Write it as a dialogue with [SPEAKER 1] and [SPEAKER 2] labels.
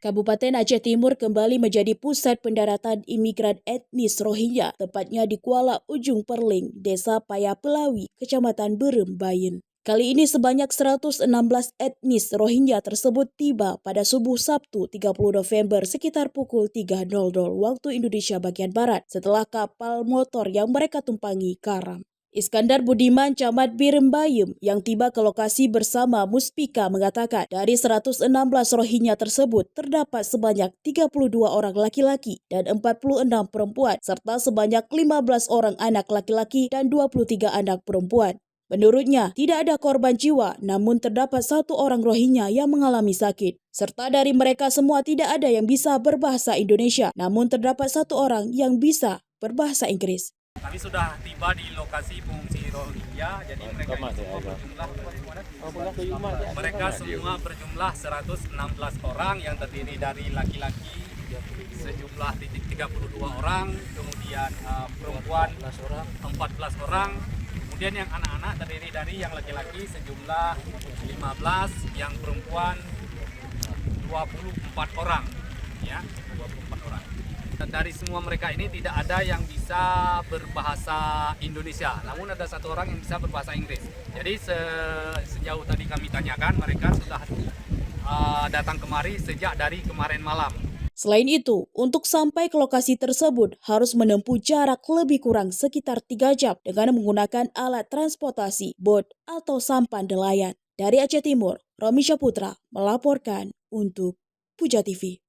[SPEAKER 1] Kabupaten Aceh Timur kembali menjadi pusat pendaratan imigran etnis Rohingya, tepatnya di Kuala Ujung Perling, Desa Payapelawi, Kecamatan Berem, Bayen. Kali ini sebanyak 116 etnis Rohingya tersebut tiba pada subuh Sabtu 30 November sekitar pukul 3.00 waktu Indonesia bagian Barat setelah kapal motor yang mereka tumpangi karam. Iskandar Budiman, Camat Berem Bayem, yang tiba ke lokasi bersama Muspika mengatakan dari 116 Rohingya tersebut terdapat sebanyak 32 orang laki-laki dan 46 perempuan serta sebanyak 15 orang anak laki-laki dan 23 anak perempuan. Menurutnya, tidak ada korban jiwa, namun terdapat satu orang Rohingya yang mengalami sakit. Serta dari mereka semua tidak ada yang bisa berbahasa Indonesia, namun terdapat satu orang yang bisa berbahasa Inggris.
[SPEAKER 2] Kami sudah tiba di lokasi pengungsi Rohingya, jadi mereka semua berjumlah 116 orang yang terdiri dari laki-laki sejumlah 32 orang, kemudian perempuan 14 orang, kemudian yang anak-anak terdiri dari yang laki-laki sejumlah 15, yang perempuan 24 orang, ya, 24 orang. Dari semua mereka ini tidak ada yang bisa berbahasa Indonesia, namun ada satu orang yang bisa berbahasa Inggris. Jadi sejauh tadi kami tanyakan, mereka sudah datang kemari sejak dari kemarin malam.
[SPEAKER 1] Selain itu, untuk sampai ke lokasi tersebut harus menempuh jarak lebih kurang sekitar 3 jam dengan menggunakan alat transportasi, bot atau sampan nelayan. Dari Aceh Timur, Romi Syaputra melaporkan untuk Puja TV.